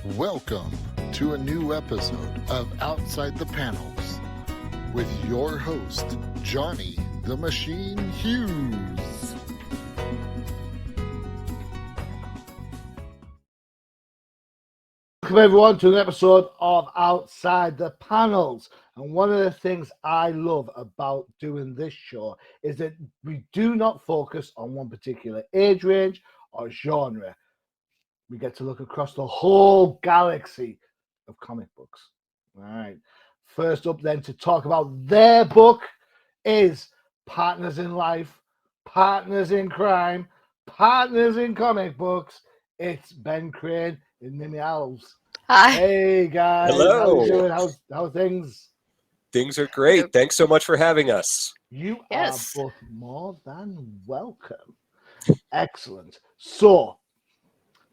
Welcome to a new episode of Outside the Panels with your host, Johnny the Machine Hughes. Welcome everyone to an episode of Outside the Panels. And one of the things I love about doing this show is that we do not focus on one particular age range or genre. We get to look across the whole galaxy of comic books. All right. First up then to talk about their book is Partners in Life, Partners in Crime, Partners in Comic Books. It's Ben Crane and Mimi Alves. Hi. Hey guys, Hello. how you doing? How things? Things are great. Thanks so much for having us. You Yes. are both more than welcome. Excellent. So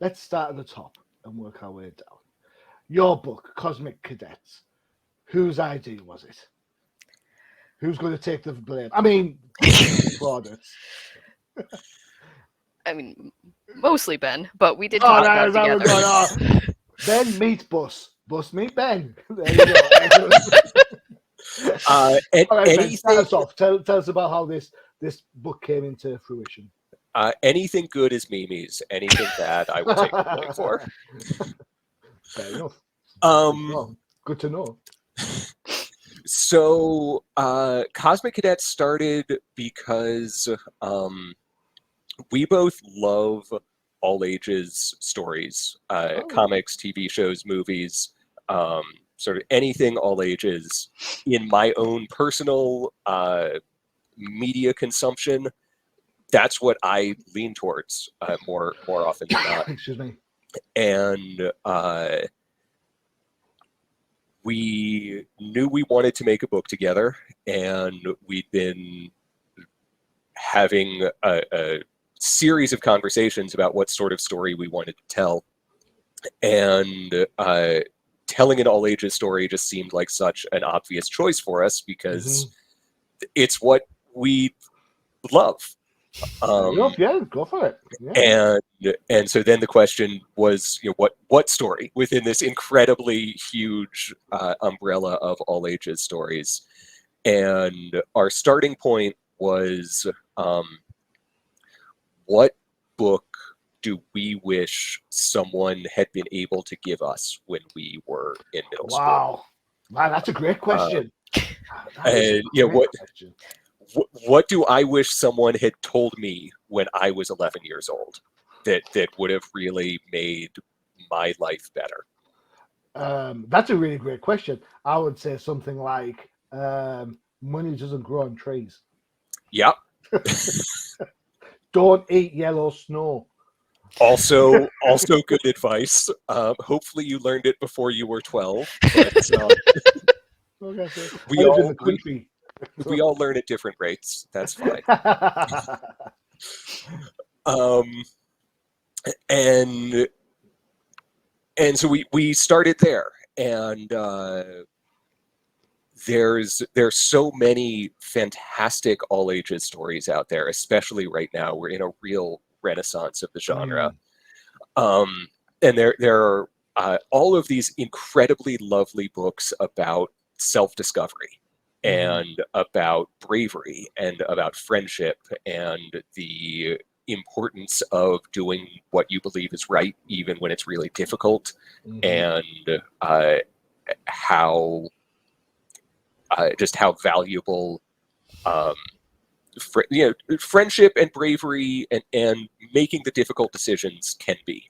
let's start at the top and work our way down. Your book, Comic Cadets. Whose idea was it? Who's going to take the blame? I mean, plaudits. I mean, mostly Ben, but we did Oh, talk no, about it no, together. no. Ben meet Bus. Bus meet Ben. There you go. All right, Ben, start us off. Tell us about how this book came into fruition. Anything good is Mimi's. Anything bad, I will take the blame for. Fair enough. Um, Good to know. So, Cosmic Cadets started because we both love all ages stories, comics, TV shows, movies, sort of anything all ages. In my own personal media consumption, that's what I lean towards more often than not. Excuse me. And we knew we wanted to make a book together, and we'd been having a series of conversations about what sort of story we wanted to tell. And telling an all-ages story just seemed like such an obvious choice for us because it's what we love. Yeah, go for it. Yeah. And so then the question was, what story within this incredibly huge umbrella of all ages stories? And our starting point was, what book do we wish someone had been able to give us when we were in middle school? Wow, man, that's a great question. Question. What do I wish someone had told me when I was 11 years old that would have really made my life better? That's a really great question. I would say something like, money doesn't grow on trees. Yep. Don't eat yellow snow. Also good advice. Hopefully you learned it before you were 12. But, we all learn at different rates. That's fine. And so we started there, and there's so many fantastic all ages stories out there, especially right now. We're in a real renaissance of the genre. And there are all of these incredibly lovely books about self-discovery and about bravery and about friendship and the importance of doing what you believe is right, even when it's really difficult, and how valuable friendship and bravery and making the difficult decisions can be.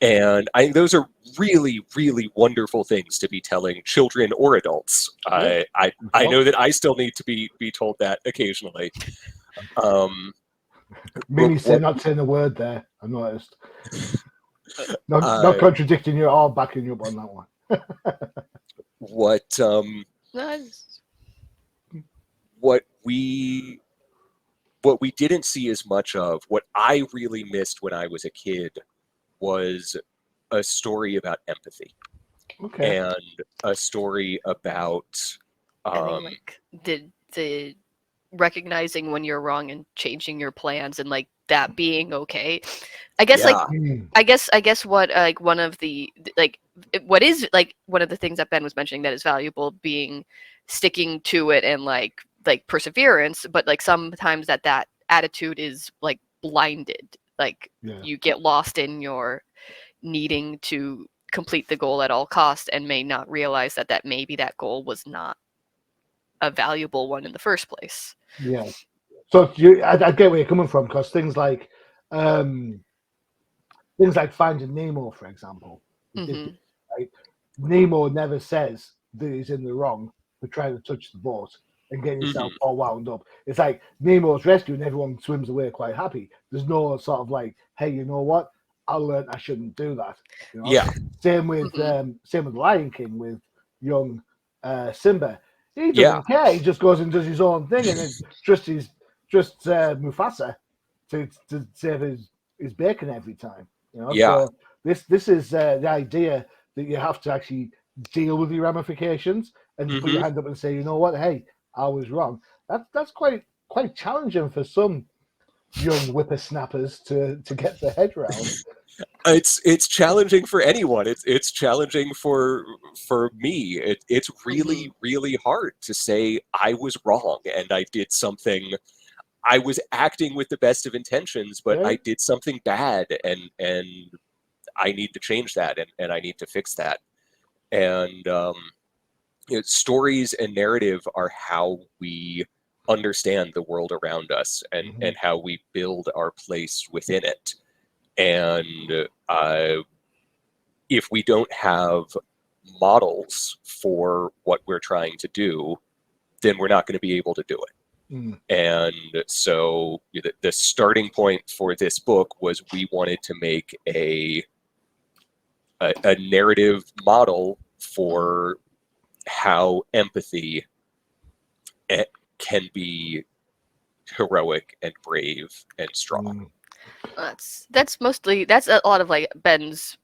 And I think those are really, really wonderful things to be telling children or adults. I know that I still need to be told that occasionally. Mimi said not saying a word there, I noticed. Not contradicting you at all, backing you up on that one. What we didn't see as much of, what I really missed when I was a kid, was a story about empathy. And a story about the recognizing when you're wrong and changing your plans and like that being okay. I guess like Mm. I guess what like one of the like what is like one of the things that Ben was mentioning that is valuable being sticking to it and like perseverance, but like sometimes that attitude is like blinded. Like Yeah. you get lost in your needing to complete the goal at all costs and may not realize that maybe that goal was not a valuable one in the first place. Yeah. So I get where you're coming from, because things like Finding Nemo, for example, Mm-hmm. right? Nemo never says that he's in the wrong for trying to touch the boat and getting himself Mhm. all wound up. It's like Nemo's rescued and everyone swims away quite happy. There's no sort of like, hey, you know what? I learned I shouldn't do that. You know? Yeah. Same with Lion King with young Simba. He doesn't care. He just goes and does his own thing, and it's just Mufasa to save his bacon every time. You know, Yeah. so this is the idea that you have to actually deal with your ramifications and put your Mhm. hand up and say, you know what, hey, I was wrong. That's quite challenging for some young whippersnappers to get their head around. It's challenging for anyone. It's challenging for me. It's really really hard to say I was wrong and I did something. I was acting with the best of intentions, but Yeah. I did something bad, and I need to change that, and I need to fix that. And stories and narrative are how we understand the world around us, and how we build our place within it. And if we don't have models for what we're trying to do, then we're not going to be able to do it. Mm. And so the starting point for this book was we wanted to make a narrative model for how empathy can be heroic and brave and strong. That's a lot of like Ben's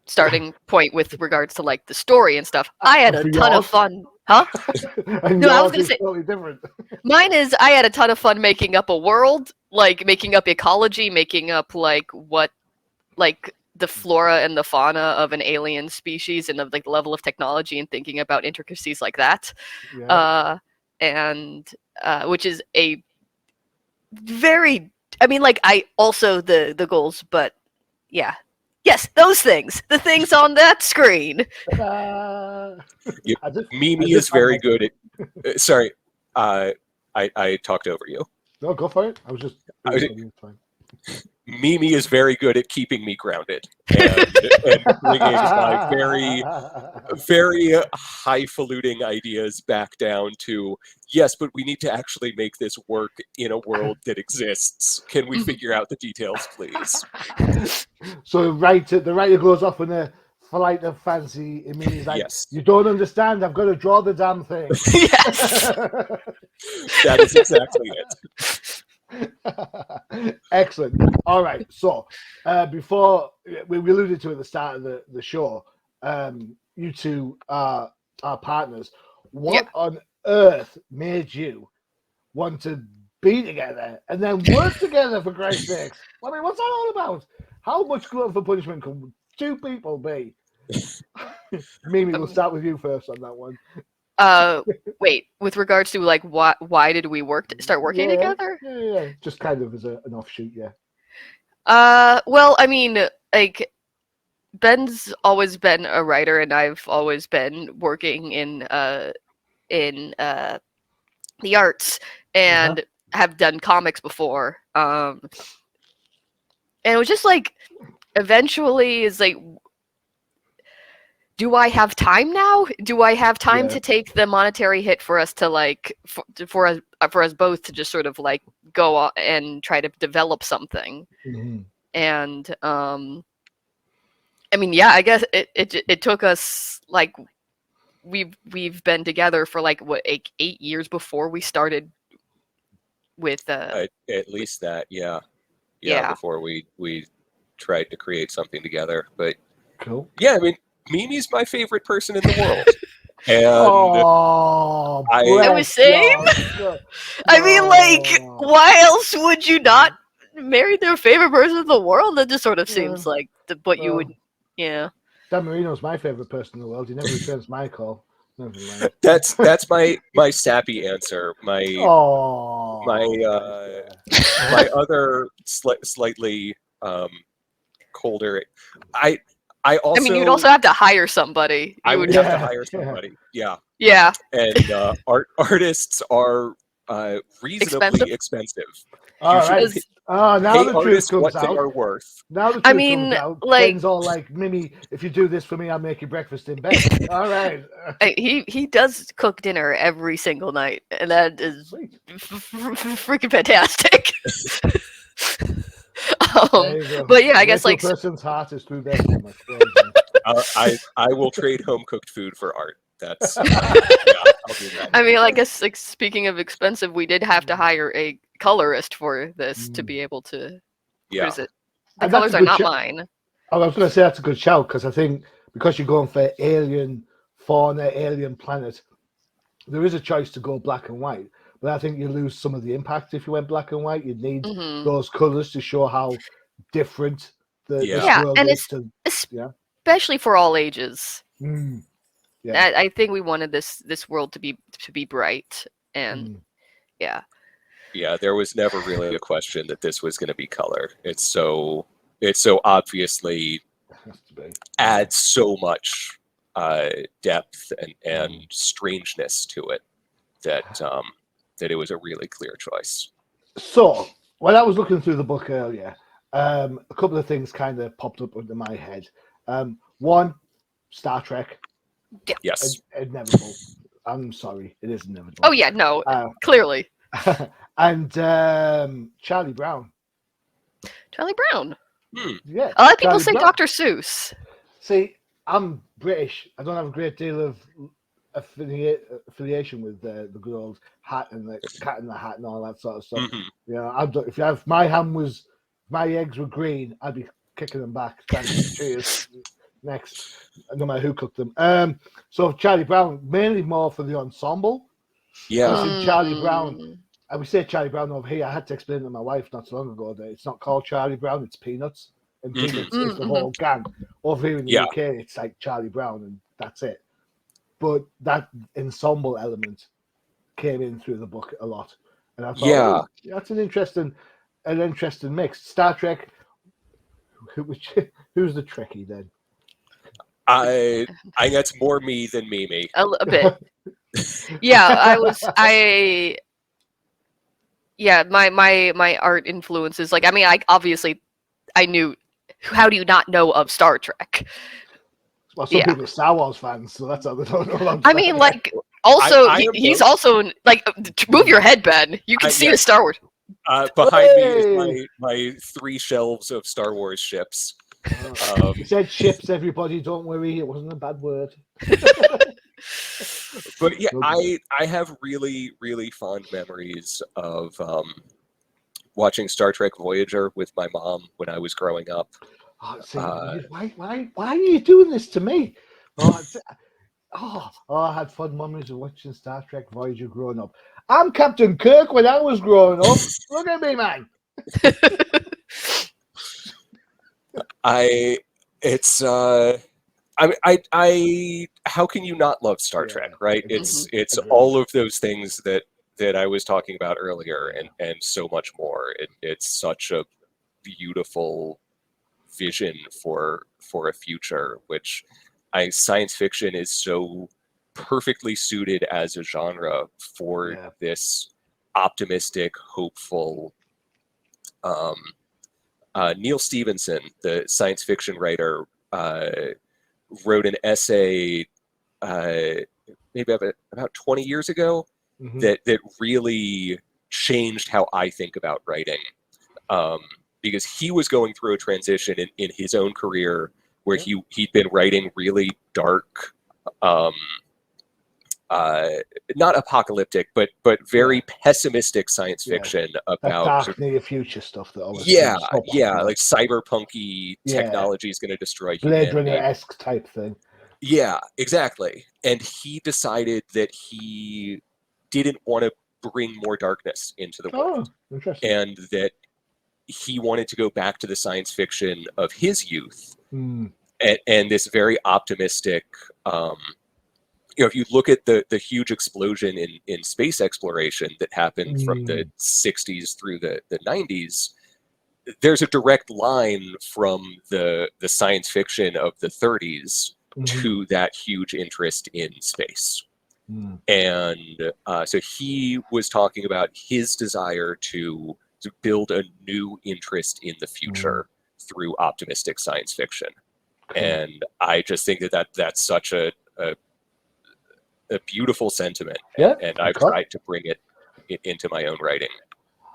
starting point with regards to like the story and stuff. I had a For ton of yours? fun. Huh? And No, I was yours gonna is say totally different. mine is I had a ton of fun making up a world, like making up ecology, making up like what like the flora and the fauna of an alien species and of like the level of technology and thinking about intricacies like that. Yeah. And which is a very I mean like I also the goals, but yeah. Yes, those things. The things on that screen. Uh, You, I just Mimi is find very that. good at. Sorry, I talked over you. No, go for it. I was just. It's fine. Mimi is very good at keeping me grounded and bringing my very highfalutin ideas back down to, yes, but we need to actually make this work in a world that exists. Can we figure out the details, please? So the writer goes off in a flight of fancy. It means like, Yes. you don't understand. I've got to draw the damn thing. Yes. That is exactly it. Excellent. All right. So before we alluded to at the start of the show, you two are partners. What on earth made you want to be together and then work together, for Christ's sakes? I mean, what's that all about? How much glutton for punishment can two people be? Mimi, we'll start with you first on that one. Wait, with regards to like why did we start working together? Yeah. Just kind of as an offshoot, yeah. Well, I mean, like Ben's always been a writer and I've always been working in the arts and have done comics before. And it was just like eventually is like, do I have time now? Do I have time to take the monetary hit for us to like for us both to just sort of like go and try to develop something? And I mean, yeah, I guess it took us like we've been together for like what 8 years before we started with At least that, yeah, yeah. before we tried to create something together. But cool. yeah, I mean, Mimi's my favorite person in the world. And Oh, I was saying. I mean, like, why else would you not marry their favorite person in the world? That just sort of seems like what you would. Yeah. Dan Marino's my favorite person in the world. He never returns my call. Never mind. that's my sappy answer. My other slightly colder. I also. I mean, you'd also have to hire somebody. I would have to hire somebody. Yeah. Yeah. And artists are reasonably expensive. All right. Now the truth comes what out. they are worth. Now the truth comes out. Ben's all like, Mimi, if you do this for me, I'll make you breakfast in bed. All right. He does cook dinner every single night, and that is freaking fantastic. But yeah, I guess like person's heart is through their stomach. I will trade home cooked food for art. That's. I'll do that. I mean, I guess like speaking of expensive, we did have to hire a colorist for this to be able to use it. The colors are not mine. I was going to say that's a good shout because I think because you're going for alien fauna, alien planet, there is a choice to go black and white. But I think you lose some of the impact if you went black and white. You'd need those colors to show how different this world is. Especially for all ages. Yeah. I think we wanted this world to be bright and yeah, there was never really a question that this was going to be color. It's so obviously adds so much depth and strangeness to it that it was a really clear choice. So when I was looking through the book earlier, a couple of things kind of popped up under my head. One, Star Trek. Yeah. Yes. Inevitable. I'm sorry, it is inevitable. Oh yeah, no, clearly. And Charlie Brown. Charlie Brown. Yeah. A lot of people say Dr. Seuss. See, I'm British. I don't have a great deal of affiliation with the good old hat and the cat in the hat and all that sort of stuff. If my eggs were green, I'd be kicking them back. Cheers. Next, no matter who cooked them. So Charlie Brown, mainly more for the ensemble. Yeah. Charlie Brown, and we say Charlie Brown over here. I had to explain to my wife not so long ago that it's not called Charlie Brown, it's Peanuts. And Peanuts is the whole gang. Over here in the UK, it's like Charlie Brown and that's it. But that ensemble element came in through the book a lot. And I thought, that's an interesting mix. Star Trek, who's the Trekkie then? I that's more me than Mimi. A bit. My art influences, like, I mean, I knew, how do you not know of Star Trek? Well, some people are Star Wars fans, so that's how they don't know. I mean, like, also, he's also, like, move your head, Ben. You can see the Star Wars. Behind me is my 3 shelves of Star Wars ships. He said ships, everybody, don't worry, it wasn't a bad word. But yeah, I have really, really fond memories of watching Star Trek Voyager with my mom when I was growing up. Why are you doing this to me? I had fun memories of watching Star Trek Voyager growing up. I'm Captain Kirk when I was growing up. Look at me, man. How can you not love Star Trek, right? It's all of those things that I was talking about earlier and so much more. It's such a beautiful vision for a future, which science fiction is so perfectly suited as a genre for this optimistic, hopeful. Neil Stevenson, the science fiction writer, wrote an essay maybe about 20 years ago that really changed how I think about writing. Because he was going through a transition in his own career where he'd been writing really dark, not apocalyptic, but very pessimistic science fiction about dark near future stuff that always like cyberpunky technology is going to destroy humanity. Blade Runner-esque type thing. Yeah, exactly. And he decided that he didn't want to bring more darkness into the world, Interesting. and that he wanted to go back to the science fiction of his youth, and this very optimistic. If you look at the huge explosion in space exploration that happened from the 60s through the 90s, there's a direct line from the science fiction of the 30s to that huge interest in space. And so he was talking about his desire to build a new interest in the future through optimistic science fiction. Cool. And I just think that's such a beautiful sentiment. Yeah, and I've tried to bring it into my own writing.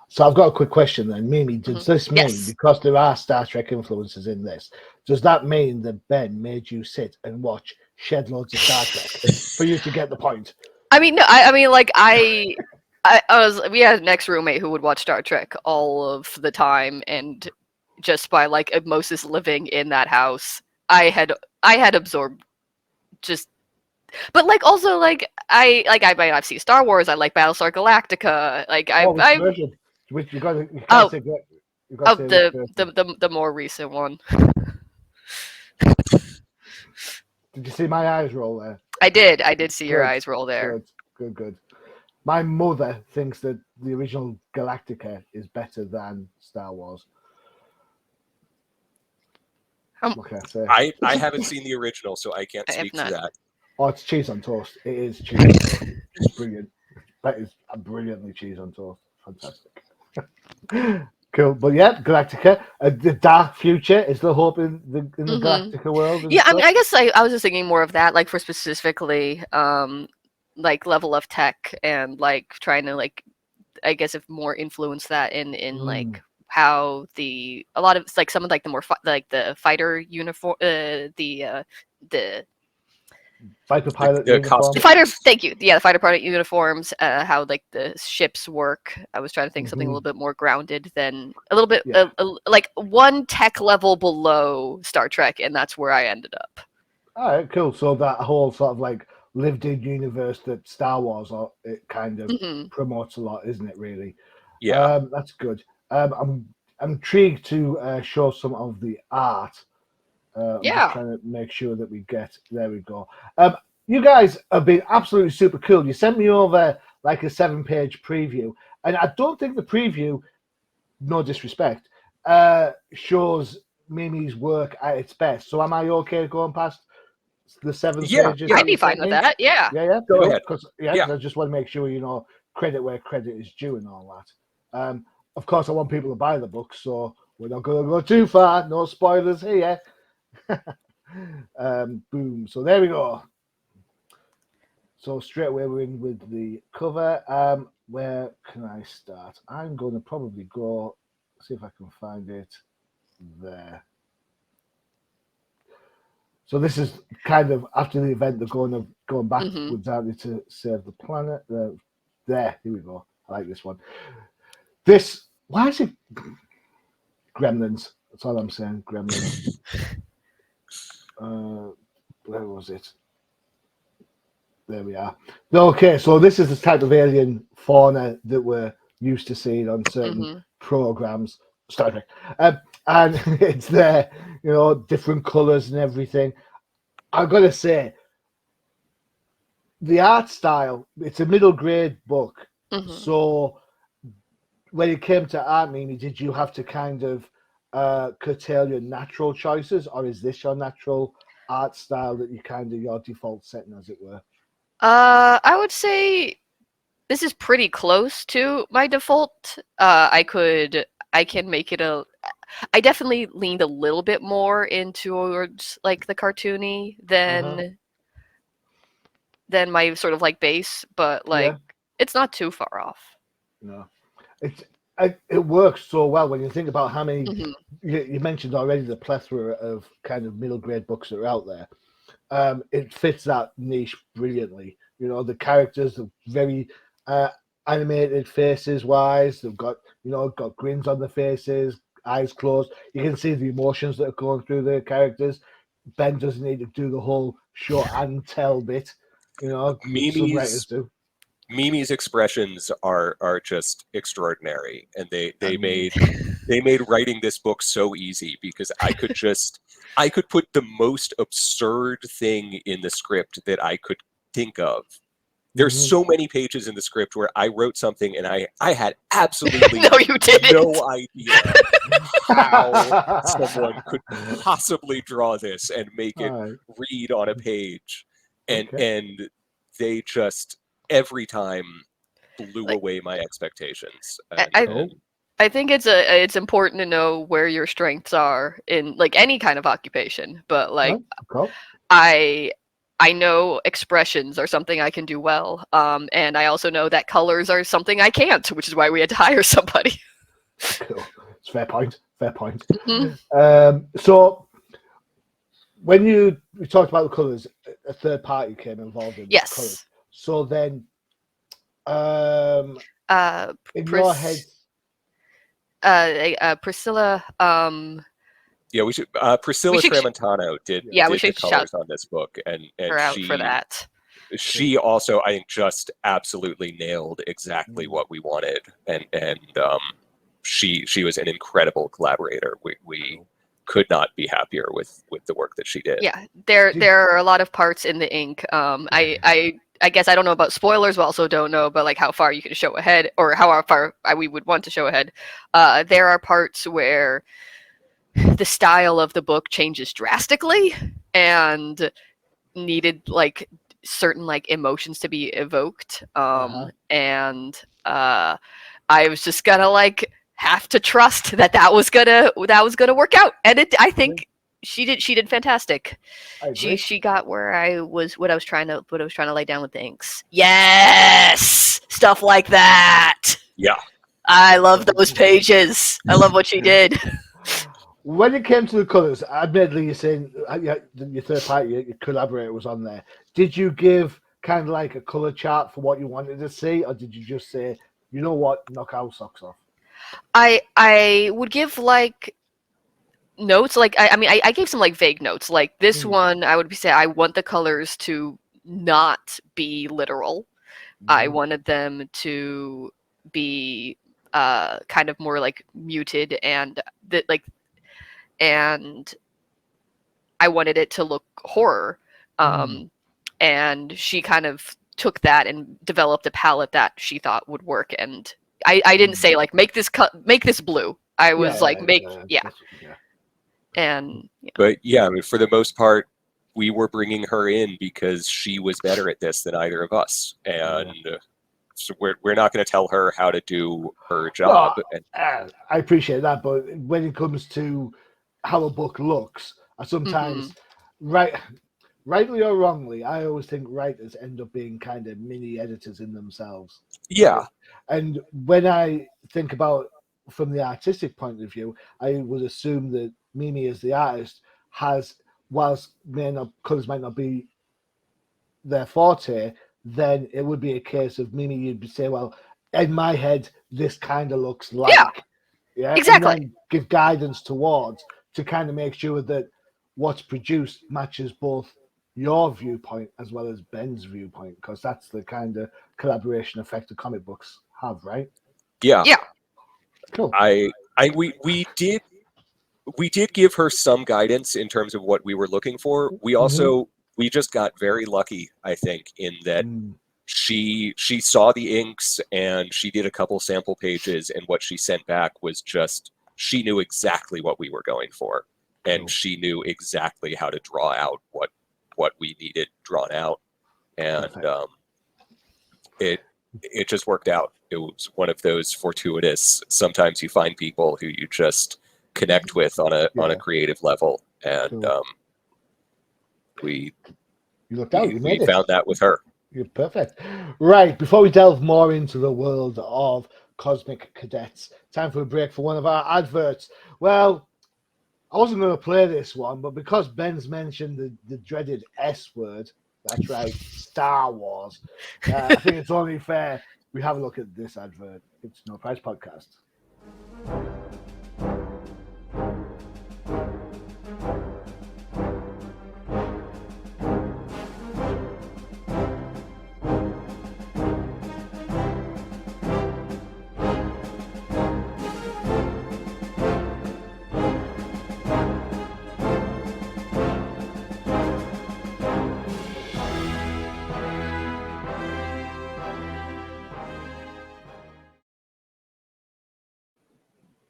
So I've got a quick question then. Mimi, does this mean, Yes. because there are Star Trek influences in this, does that mean that Ben made you sit and watch shed loads of Star Trek for you to get the point? I mean, no, I mean, like, we had an ex-roommate who would watch Star Trek all of the time, and just by, like, osmosis living in that house, I had absorbed just... But, like, also, like, I've seen Star Wars, I like Battlestar Galactica, like, Which version? Which you can't say the more recent one. Did you see my eyes roll there? I did see your eyes roll there. Good. My mother thinks that the original Galactica is better than Star Wars. What can I say? I haven't seen the original, so I can't speak to that. Oh, it's cheese on toast. It is cheese on toast. It's brilliant. That is a brilliantly cheese on toast. Fantastic. Cool. But yeah, Galactica. The dark future. Is there hope in the Galactica world? Yeah, I mean, I guess I was just thinking more of that, like, for specifically, like, level of tech, and, like, trying to, like, I guess, if more influence that in like, how a lot of, like, some of, like, the more like the fighter uniform, the fighter pilot the uniform. The fighter, thank you. Yeah, the fighter pilot uniforms, how, like, the ships work. I was trying to think something a little bit more grounded than a little bit like one tech level below Star Trek, and that's where I ended up. All right, cool. So that whole sort of like lived-in universe that Star Wars it kind of promotes a lot, isn't it? Really? Yeah. That's good. I'm intrigued to show some of the art. I'm just trying to make sure that we get. There we go. You guys have been absolutely super cool. You sent me over like a 7-page preview, and I don't think the preview, no disrespect, shows Mimi's work at its best. So am I okay going past the 7 pages? I'd be fine with that. Yeah. Go ahead. Because I just want to make sure credit where credit is due and all that. Of course, I want people to buy the book, so we're not going to go too far. No spoilers here. Boom. So there we go. So straight away we're in with the cover. Where can I start? I'm going to probably go see if I can find it there. So this is kind of after the event. They're going backwards to save the planet. There, here we go. I like this one. Why is it Gremlins? That's all I'm saying. Gremlins. Where was it? There we are. Okay, so this is the type of alien fauna that we're used to seeing on certain programs, Star Trek, and it's there, different colors and everything. I've got to say, the art style, it's a middle grade book. So when it came to art, Mimi, did you have to kind of curtail your natural choices, or is this your natural art style that you kind of your default setting, as it were? I would say this is pretty close to my default. I can make it I definitely leaned a little bit more towards like the cartoony than my sort of like base, but like it's not too far off. No, it works so well when you think about how many you mentioned already, the plethora of kind of middle grade books that are out there. It fits that niche brilliantly. The characters are very animated faces wise. They've got got grins on their faces, eyes closed. You can see the emotions that are going through the characters. Ben doesn't need to do the whole show and tell bit. You know, some writers do. Mimi's expressions are just extraordinary, and they made writing this book so easy because I could put the most absurd thing in the script that I could think of. There's so many pages in the script where I wrote something and I had absolutely no, you didn't. no idea how someone could possibly draw this and make it read on a page, and they just every time blew away my expectations. I think it's important to know where your strengths are in like any kind of occupation, but like I know expressions are something I can do well, and I also know that colors are something I can't, which is why we had to hire somebody. Cool. It's fair point. So when we talked about the colors, a third party came involved in the colors. So then, in your head, Priscilla. Yeah, we should. Priscilla Tramontano did the colors on this book, and she for that. She also, I think, just absolutely nailed exactly what we wanted, and she was an incredible collaborator. We could not be happier with the work that she did. Yeah, there are a lot of parts in the ink. I guess I don't know about spoilers, but also don't know about like how far you can show ahead or how far we would want to show ahead. There are parts where the style of the book changes drastically and needed like certain like emotions to be evoked. And I was just gonna like have to trust that was gonna work out, and I think she did fantastic. She got what I was trying to lay down with the inks. Yes, stuff like that. Yeah, I love those pages. I love what she did. When it came to the colors, admittedly, you're saying your third party, your collaborator was on there. Did you give kind of like a color chart for what you wanted to see, or did you just say, you know what, knock our socks off? I would give like notes, like I gave some like vague notes. Like this one, I would say I want the colors to not be literal. I wanted them to be kind of more like muted and and I wanted it to look horror. And she kind of took that and developed a palette that she thought would work. And I didn't say like make this blue. I was and but yeah, I mean, for the most part, we were bringing her in because she was better at this than either of us, and so we're not going to tell her how to do her job. I appreciate that, but when it comes to how a book looks, I sometimes rightly or wrongly, I always think writers end up being kind of mini editors in themselves. Yeah. And when I think about from the artistic point of view, I would assume that Mimi as the artist has, whilst colors might not be their forte, then it would be a case of Mimi, you'd say, well, in my head, this kind of looks like. Yeah, exactly. And then give guidance towards to kind of make sure that what's produced matches both your viewpoint as well as Ben's viewpoint, because that's the kind of collaboration effect the comic books have, right? Yeah. Cool. We did give her some guidance in terms of what we were looking for. We also we just got very lucky, I think, in that she saw the inks and she did a couple sample pages, and what she sent back was just, she knew exactly what we were going for, and she knew exactly how to draw out what we needed drawn out, and it just worked out. It was one of those fortuitous, sometimes you find people who you just connect with on a creative level, and we found that with her. You're perfect. Right, before we delve more into the world of Cosmic Cadets, time for a break for one of our adverts. Well, I wasn't going to play this one, but because Ben's mentioned the dreaded S word, that's right, Star Wars, I think it's only fair we have a look at this advert. It's No Price Podcast.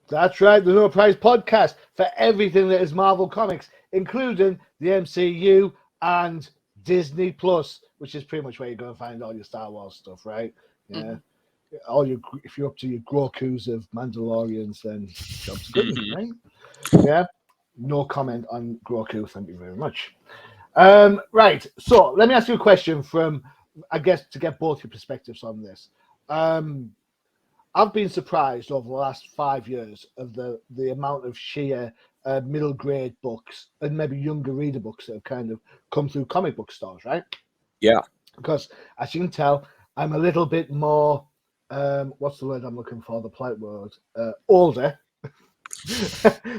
That's right, the No Prize podcast for everything that is Marvel Comics, including the MCU and Disney Plus, which is pretty much where you're going to find all your Star Wars stuff, right? Yeah. All your, if you're up to your Groku's of Mandalorians, then job's good, right? Yeah. No comment on Groku. Thank you very much. Right. So let me ask you a question from, I guess, to get both your perspectives on this. I've been surprised over the last 5 years of the amount of sheer middle grade books and maybe younger reader books that have kind of come through comic book stores, right? Yeah. Because as you can tell, I'm a little bit more, what's the word I'm looking for? The polite word, older.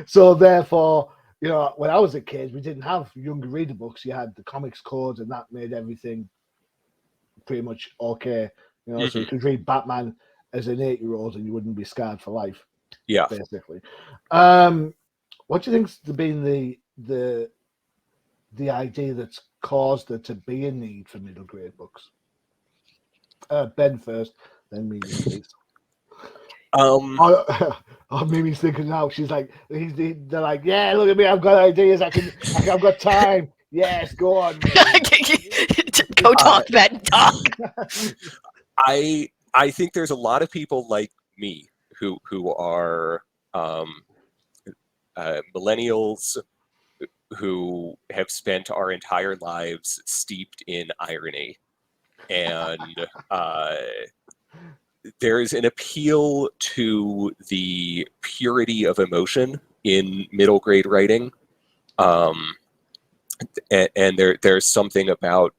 So therefore, you know, when I was a kid, we didn't have younger reader books. You had the comics code, and that made everything pretty much okay. You know, so you could read Batman as an 8-year-old and you wouldn't be scarred for life. Yeah. Basically. What do you think's been the idea that's caused there to be a need for middle grade books? Ben first, then Mimi, please. Mimi's thinking now. She's like, they're like, yeah, look at me, I've got ideas. I've got time. Yes, go on. Go talk, Ben. Talk. I think there's a lot of people like me who are millennials who have spent our entire lives steeped in irony, and there is an appeal to the purity of emotion in middle grade writing, and there's something about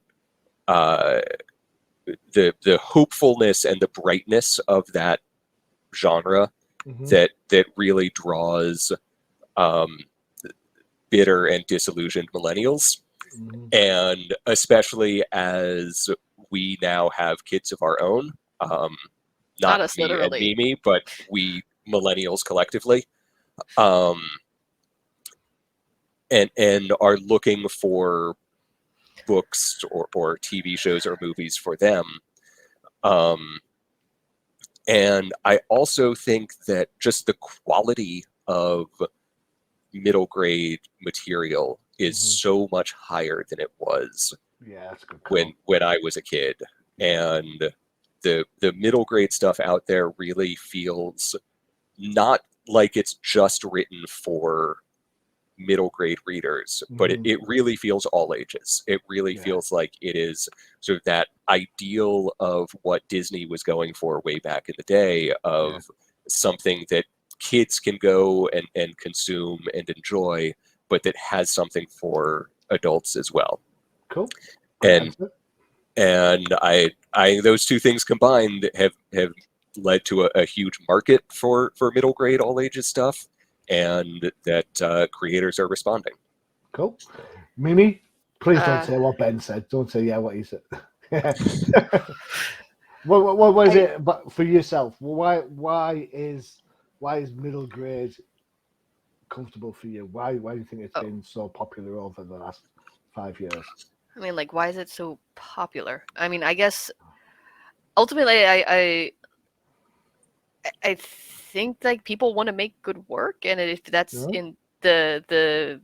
the hopefulness and the brightness of that genre that really draws bitter and disillusioned millennials. And especially as we now have kids of our own, not us me literally. and Mimi, but we millennials collectively, and are looking for books or TV shows or movies for them. And I also think that just the quality of middle grade material is so much higher than it was that's a good call. when I was a kid. And the middle grade stuff out there really feels not like it's just written for middle grade readers, but it really feels all ages. It really feels like it is sort of that ideal of what Disney was going for way back in the day of something that kids can go and consume and enjoy, but that has something for adults as well. Cool. And I those two things combined have led to a huge market for middle grade all ages stuff, and that creators are responding. Cool. Mimi, please don't say what Ben said. Don't say what he said. What is it? But for yourself, why is middle grade comfortable for you? Why do you think it's been so popular over the last 5 years? I mean, like, why is it so popular? I mean, I guess ultimately, I think like people want to make good work, and if that's in the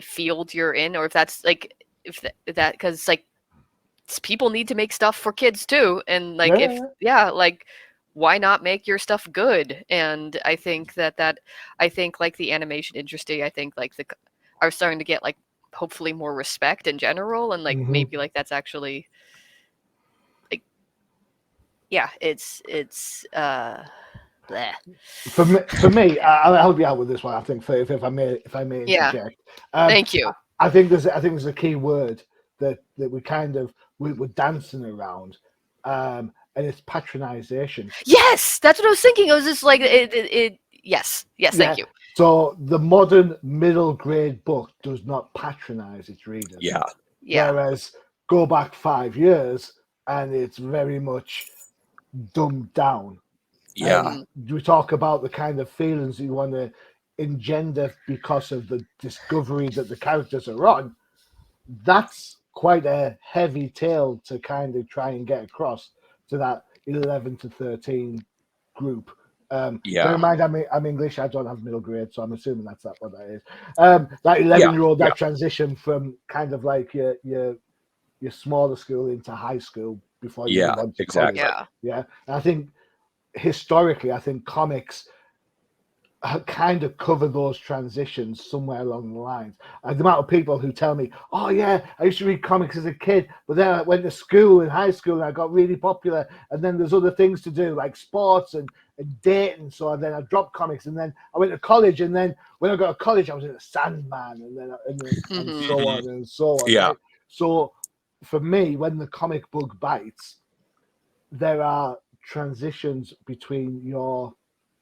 field you're in, or if that's like if that because like people need to make stuff for kids too, and like like why not make your stuff good? And I think I think like the animation industry, I think like are starting to get like hopefully more respect in general, and like maybe like that's actually like it's bleh. For me, I'll help you out with this one. I think if I may interject. Thank you. I think there's a key word that we're dancing around, and it's patronization. Yes, that's what I was thinking. It was just like it yes, thank you. So the modern middle grade book does not patronize its readers. Yeah. Whereas go back 5 years and it's very much dumbed down. Yeah. We talk about the kind of feelings you want to engender because of the discovery that the characters are on. That's quite a heavy tale to kind of try and get across to that 11 to 13 group. Bear in mind, I'm English. I don't have middle grade, so I'm assuming that's what that is. That 11-year-old, that transition from kind of like your smaller school into high school before you move on to exactly. college. Yeah, and I think historically, comics kind of cover those transitions somewhere along the lines. And the amount of people who tell me, "Oh yeah, I used to read comics as a kid, but then I went to school in high school and I got really popular, and then there's other things to do like sports and dating, so then I dropped comics, and then I went to college, and then when I got to college, I was in a Sandman, and then and so on and so on." Yeah. Right? So for me, when the comic book bites, there are transitions between your,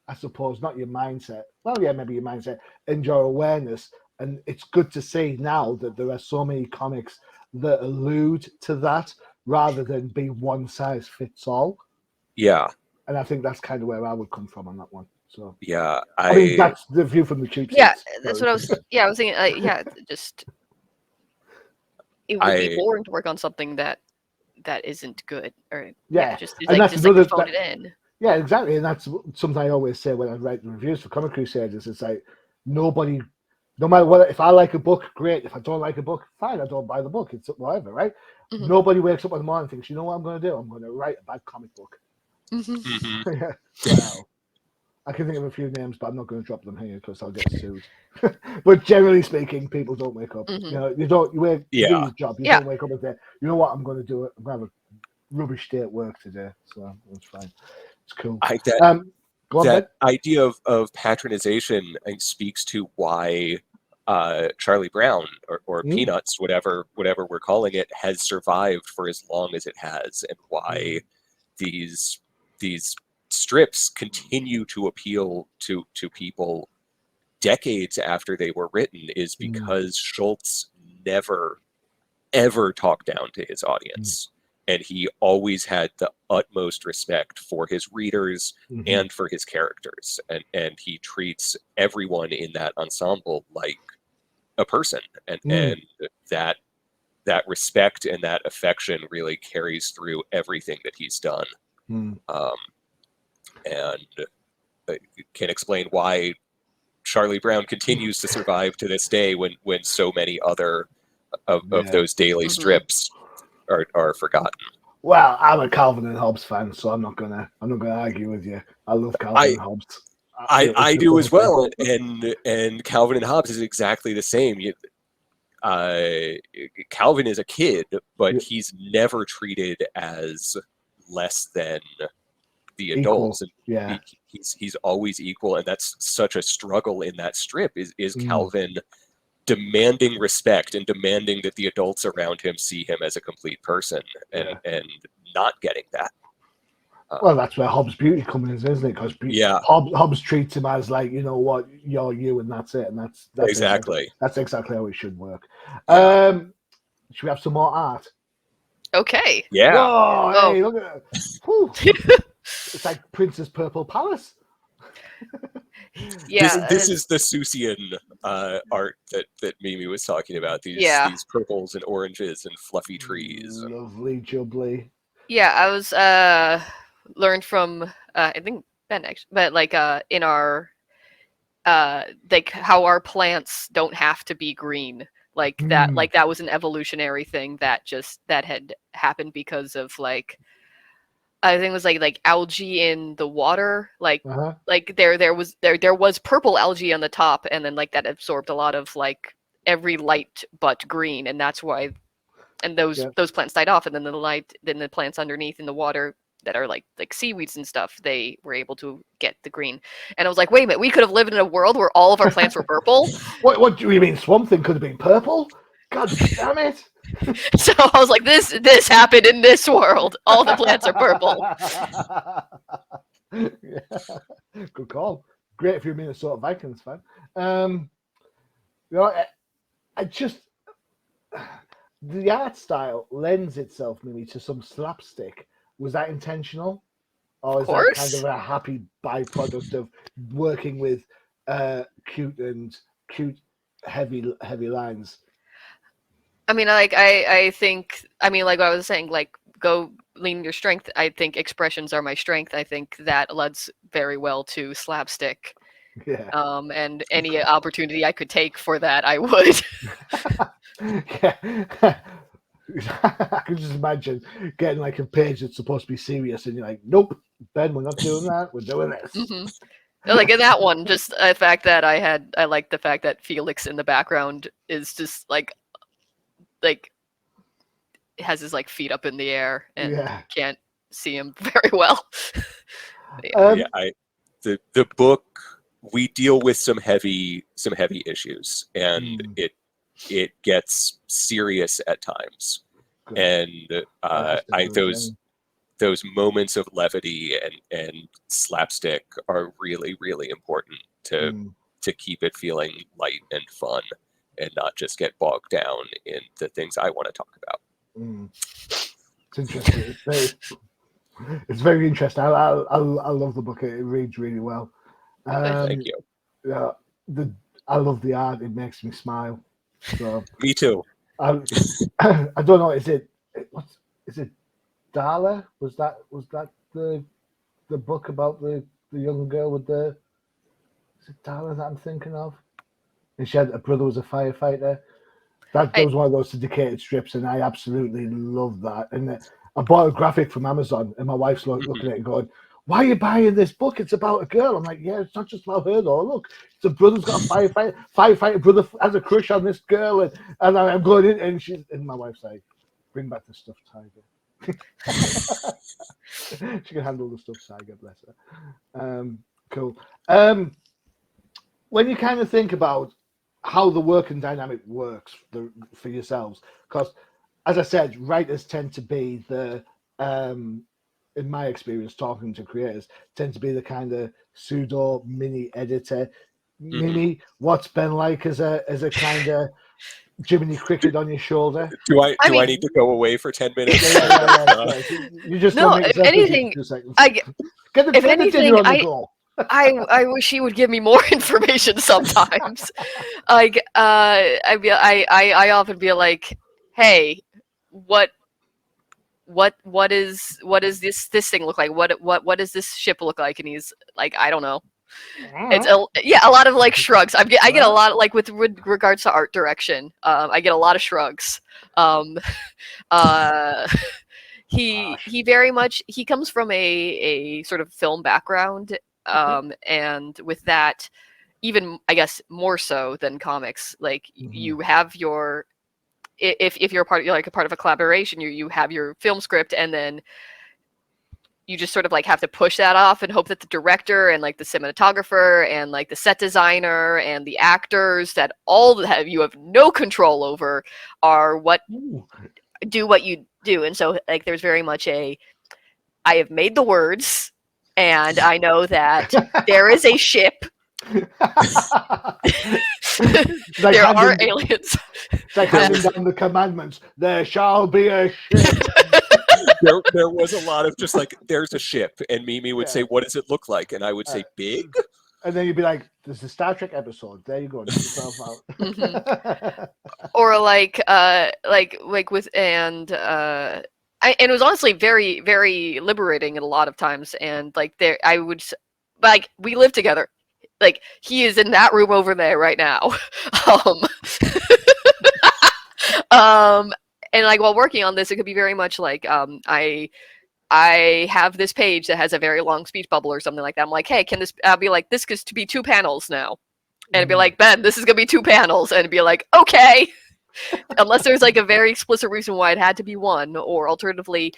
I suppose, not your mindset. Well, yeah, maybe your mindset and your awareness. And it's good to see now that there are so many comics that allude to that rather than be one size fits all. Yeah. And I think that's kind of where I would come from on that one. So yeah, I mean, that's the view from the cheap Yeah, seats. that's what I was. Yeah, I was thinking. Just it would be boring to work on something that isn't good, or just and that's just another, like phone it in. Yeah, exactly, and that's something I always say when I write the reviews for Comic Crusaders. It's like nobody, no matter what, if I like a book, great. If I don't like a book, fine, I don't buy the book. It's whatever, right? Mm-hmm. Nobody wakes up in the morning and thinks, you know what I'm going to do? I'm going to write a bad comic book. Mm-hmm. Well, I can think of a few names, but I'm not going to drop them here because I'll get sued. But generally speaking, people don't wake up. Mm-hmm. You know, you do your job. You don't wake up and say, you know what, I'm going to do it. I'm going to have a rubbish day at work today, so that's fine. It's cool. Go on, that Ben. idea of patronization, I think, speaks to why Charlie Brown or Peanuts, whatever we're calling it, has survived for as long as it has, and why these strips continue to appeal to people decades after they were written, is because Schultz never ever talked down to his audience. And he always had the utmost respect for his readers and for his characters. And he treats everyone in that ensemble like a person. And that respect and that affection really carries through everything that he's done. And can explain why Charlie Brown continues to survive to this day when so many other of those daily strips are forgotten. Well, I'm a Calvin and Hobbes fan, so I'm not gonna argue with you. I love Calvin and Hobbes. I do as well, and Calvin and Hobbes is exactly the same. Calvin is a kid, but he's never treated as less than the adults. And he's always equal, and that's such a struggle in that strip. Is Calvin demanding respect and demanding that the adults around him see him as a complete person, and not getting that. Well, that's where Hobbes' beauty comes in, isn't it? Because Hobbes treats him as like, you know what, you're you, and that's it, and that's exactly how it should work. Should we have some more art? Okay. Yeah. Whoa, hey, look at that. It's like Prince's Purple Palace. This is the Seussian art that Mimi was talking about. These purples and oranges and fluffy trees. Lovely jubbly. Yeah, I was learned from I think Ben actually, but like in our like how our plants don't have to be green. Like that was an evolutionary thing that had happened because of like I think it was like algae in the water, like there was purple algae on the top, and then like that absorbed a lot of like every light but green, and that's why, and those plants died off, and then the plants underneath in the water that are like seaweeds and stuff, they were able to get the green. And I was like, wait a minute, we could have lived in a world where all of our plants were purple. What do you mean Swamp Thing could have been purple? God damn it. So I was like, this happened in this world. All the plants are purple. Good call. Great if you're a Minnesota Vikings fan. You know, I just the art style lends itself maybe to some slapstick. Was that intentional? Or is that kind of a happy byproduct of working with cute heavy lines? I mean, like I think, I mean, like I was saying, like go lean in your strength, I think expressions are my strength. I think that lends very well to slapstick. Yeah. And any opportunity I could take for that, I would. Yeah. I can just imagine getting like a page that's supposed to be serious, and you're like, "Nope, Ben, we're not doing that. We're doing this." Hmm. Like in that one, just the fact that I like the fact that Felix in the background is just like has his like feet up in the air and Yeah. can't see him very well. Yeah, the book, we deal with some heavy issues, and it gets serious at times. Good. And those moments of levity and slapstick are really, really important to keep it feeling light and fun, and not just get bogged down in the things I want to talk about. It's interesting. It's very interesting. I love the book. It reads really well. Thank you. Yeah, I love the art. It makes me smile. So Me too. I don't know. Is it Darla? Was that the book about the young girl with the? Is it Darla that I'm thinking of? And she had a brother was a firefighter. That was one of those syndicated strips, and I absolutely love that. And I bought a graphic from Amazon, and my wife's looking at it and going, "Why are you buying this book? It's about a girl." I'm like, "Yeah, it's not just about her though. Look, the brother's got a firefighter brother has a crush on this girl, and I'm going in, and my wife's like, "Bring back the stuffed tiger." She can handle the stuffed tiger, bless her. Cool. When you kind of think about how the working dynamic works for yourselves, because as I said, writers tend to be the in my experience talking to creators, tend to be the kind of pseudo mini editor. Mini, what's Ben like as a kind of Jiminy Cricket on your shoulder? Do I need to go away for 10 minutes? You just no. If anything, if anything, on the go. I wish he would give me more information sometimes. Like I often be like, hey, what is this thing look like? What does this ship look like? And he's like, I don't know. It's a lot of like shrugs. I get a lot like with regards to art direction. I get a lot of shrugs. He very much he comes from a sort of film background. And with that, even I guess more so than comics, like you have your if you're a part of a collaboration, you have your film script, and then you just sort of like have to push that off and hope that the director and like the cinematographer and like the set designer and the actors that you have no control over are what do what you do. And so like there's very much I have made the words, and I know that there is a ship. There are aliens. It's like handing down the commandments. There shall be a ship. There was a lot of just like, there's a ship, and Mimi would say, "What does it look like?" And I would say, "Big." And then you'd be like, "There's a Star Trek episode. There you go. Get yourself out." Or like with and it was honestly very, very liberating at a lot of times. And like like we live together. Like he is in that room over there right now. And like while working on this, it could be very much like I have this page that has a very long speech bubble or something like that. I'm like, hey, can this be like this is to be 2 panels now? And it'd be like, Ben, this is gonna be 2 panels, and it'd be like, okay. Unless there's like a very explicit reason why it had to be 1, or alternatively,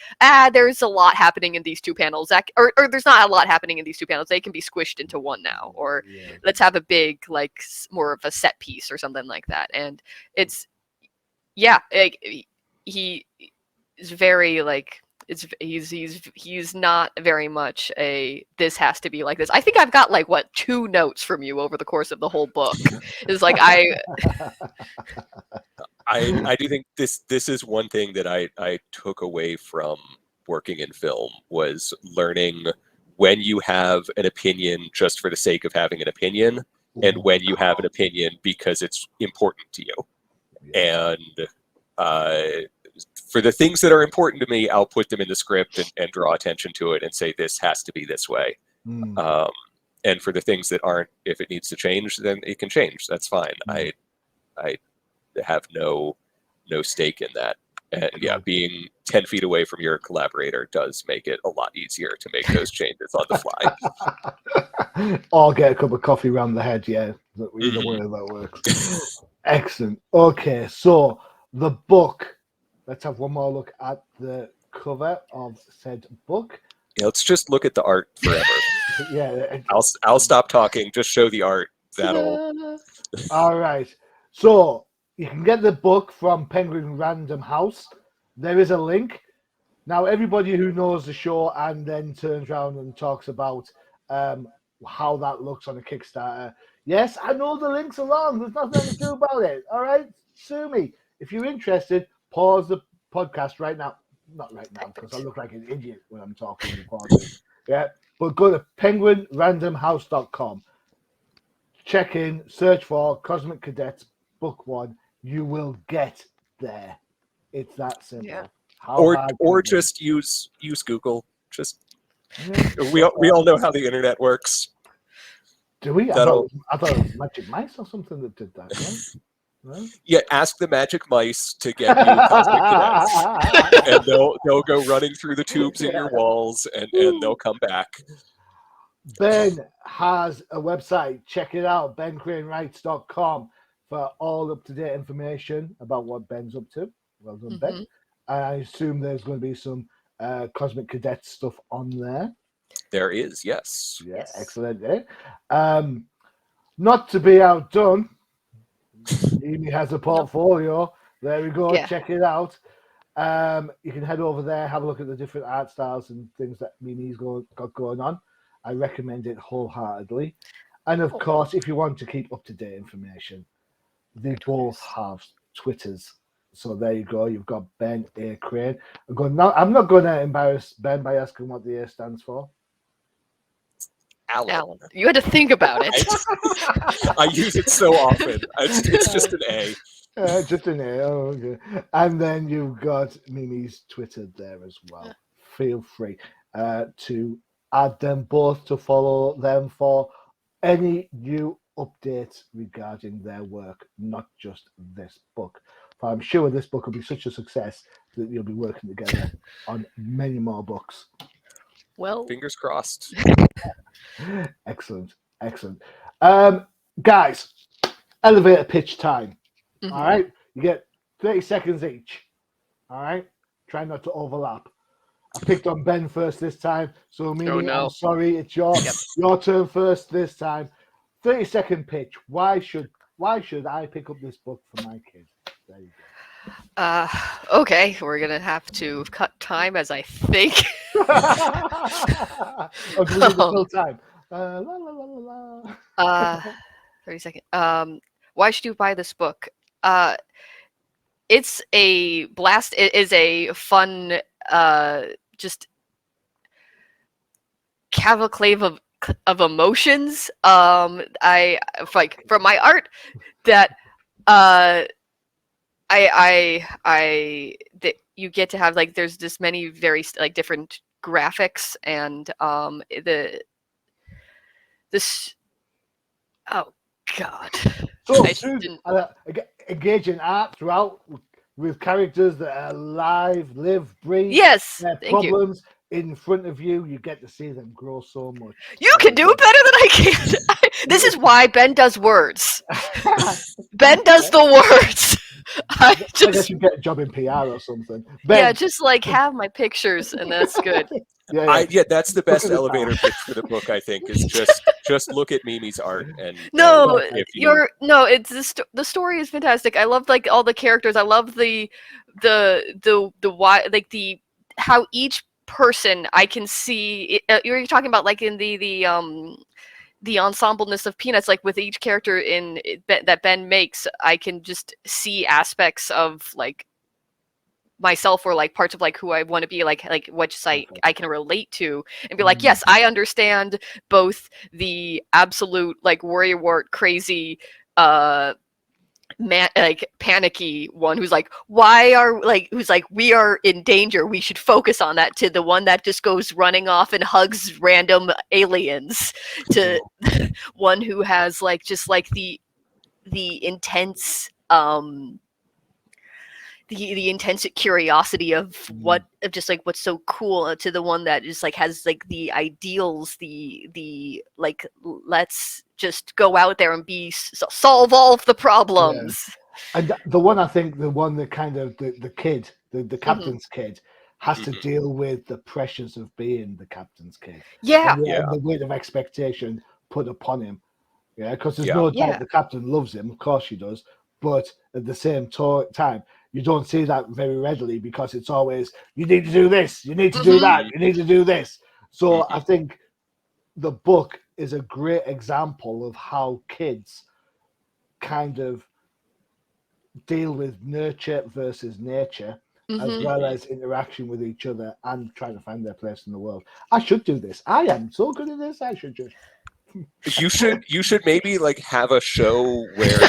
there's a lot happening in these 2 panels. Or there's not a lot happening in these 2 panels. They can be squished into 1 now. Or let's have a big, like, more of a set piece or something like that. And it's, like, he is very, like, he's not very much this has to be like this. I think I've got like 2 notes from you over the course of the whole book. It's like I do think this is one thing that I took away from working in film, was learning when you have an opinion just for the sake of having an opinion, and when you have an opinion because it's important to you. And for the things that are important to me, I'll put them in the script and draw attention to it and say this has to be this way. And for the things that aren't, if it needs to change, then it can change. That's fine. I have no stake in that. And yeah, being 10 feet away from your collaborator does make it a lot easier to make those changes on the fly. Or get a cup of coffee around the head, yeah. Either way that works. Excellent. Okay, so the book. Let's have one more look at the cover of said book. Yeah, let's just look at the art forever. Yeah. I'll stop talking. Just show the art. That'll. All right. So you can get the book from Penguin Random House. There is a link. Now, everybody who knows the show and then turns around and talks about how that looks on a Kickstarter. Yes, I know the links are long. There's nothing to do about it. All right? Sue me. If you're interested, pause the podcast right now. Not right now, because I look like an idiot when I'm talking. Yeah. But go to penguinrandomhouse.com. Check in, search for Cosmic Cadets Book 1. You will get there. It's that simple. Yeah. Or just use Google. Just we all know how the internet works. Do we? I thought it was Magic Mice or something that did that. Yeah? No? Yeah, ask the magic mice to get you Cosmic Cadets, and they'll go running through the tubes in your walls, and they'll come back. Ben has a website. Check it out, bencranewrites.com, for all up-to-date information about what Ben's up to. Well done, Ben. I assume there's going to be some Cosmic Cadet stuff on there. There is, yes. Yeah, yes. Excellent. Not to be outdone, Amy has a portfolio. There we go. Yeah. Check it out. You can head over there, have a look at the different art styles and things that Mimi's got going on. I recommend it wholeheartedly. And of course, if you want to keep up-to-date information, they both have Twitters. So there you go. You've got Ben A. Crane. I'm not going to embarrass Ben by asking what the A stands for. Alan. You had to think about it. I use it so often. It's just an A. Just an A. Oh, okay. And then you've got Mimi's Twitter there as well. Feel free to add them both to follow them for any new updates regarding their work, not just this book. But I'm sure this book will be such a success that you'll be working together on many more books. Well, fingers crossed. Excellent. Guys, elevator pitch time. All right. You get 30 seconds each. All right. Try not to overlap. I picked on Ben first this time, so Mimi, I'm sorry, it's your turn first this time. 30-second pitch. Why should I pick up this book for my kids? There you go. Okay, we're gonna have to cut time as I think. Do we need the full time? 30 seconds. Why should you buy this book? It's a blast. It is a fun, just cavalcade of emotions. I like from my art that that you get to have, like, there's this many very like different graphics and this oh god. So engaging art throughout with characters that are alive, live, breathe. Yes, their problems in front of you. You get to see them grow so much. You can do it better than I can. This is why Ben does words. Ben does the words. I guess you get a job in PR or something. Ben. Yeah, just like have my pictures, and that's good. Yeah, that's the best elevator pitch for the book. I think is just look at Mimi's art and it's the story is fantastic. I love like all the characters. I love the why, like the how each person I can see. You're talking about like in the ensembleness of Peanuts, like with each character that Ben makes, I can just see aspects of like myself or like parts of like who I want to be, like which site I can relate to and be like, yes, I understand both the absolute like warrior wart crazy like panicky one who's like, we are in danger, we should focus on that, to the one that just goes running off and hugs random aliens, to one who has like just like the intense the intense curiosity of what of just like what's so cool, to the one that just like has like the ideals, the like, let's just go out there and solve all of the problems. And the one, I think, the one that kind of the kid, the captain's kid, has to deal with the pressures of being the captain's kid. And the weight of expectation put upon him. Yeah, because there's no doubt the captain loves him. Of course she does. But at the same time, you don't see that very readily, because it's always, you need to do this, you need to do that, you need to do this. So I think the book is a great example of how kids kind of deal with nurture versus nature, as well as interaction with each other and trying to find their place in the world. I should do this. I am so good at this. I should just... You should maybe like have a show where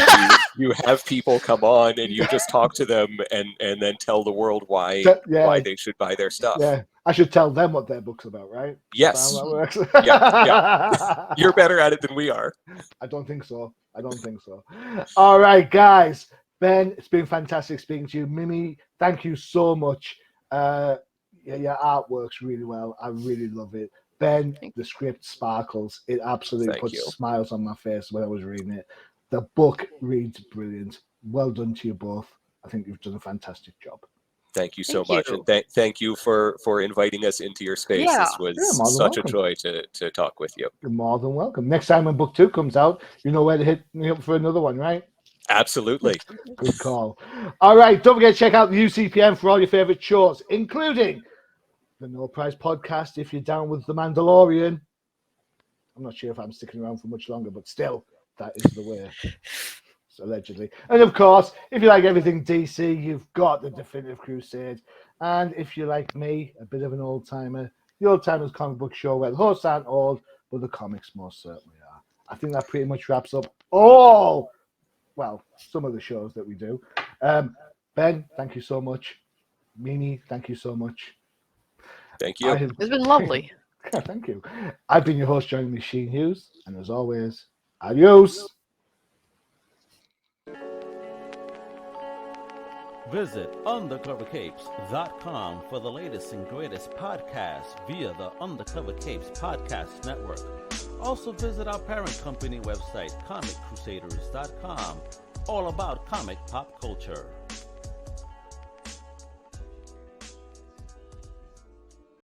you have people come on and you just talk to them and then tell the world why they should buy their stuff. Yeah, I should tell them what their book's about, right? Yes. Yeah. You're better at it than we are. I don't think so. All right, guys. Ben, it's been fantastic speaking to you. Mimi, thank you so much. Your art works really well. I really love it. Ben, the script sparkles. It absolutely puts smiles on my face when I was reading it. The book reads brilliant. Well done to you both. I think you've done a fantastic job. Thank you so much. And thank you for inviting us into your space. Yeah. This was such a joy to talk with you. You're more than welcome. Next time when book 2 comes out, you know where to hit me up for another one, right? Absolutely. Good call. All right. Don't forget to check out the UCPM for all your favorite shows, including the No Prize podcast if you're down with The Mandalorian. I'm not sure if I'm sticking around for much longer, but still, that is the way. So allegedly. And of course, if you like everything DC, you've got the Definitive Crusade. And if you like me, a bit of an old timer, the Old Timers Comic Book Show, where the hosts aren't old, but the comics most certainly are. I think that pretty much wraps up some of the shows that we do. Ben, thank you so much. Mimi, thank you so much. Thank you. It's been lovely. Thank you. I've been your host, Johnny Machine Hughes, and as always, adios. Visit undercovercapes.com for the latest and greatest podcasts via the Undercover Capes Podcast Network. Also visit our parent company website, comiccrusaders.com, all about comic pop culture.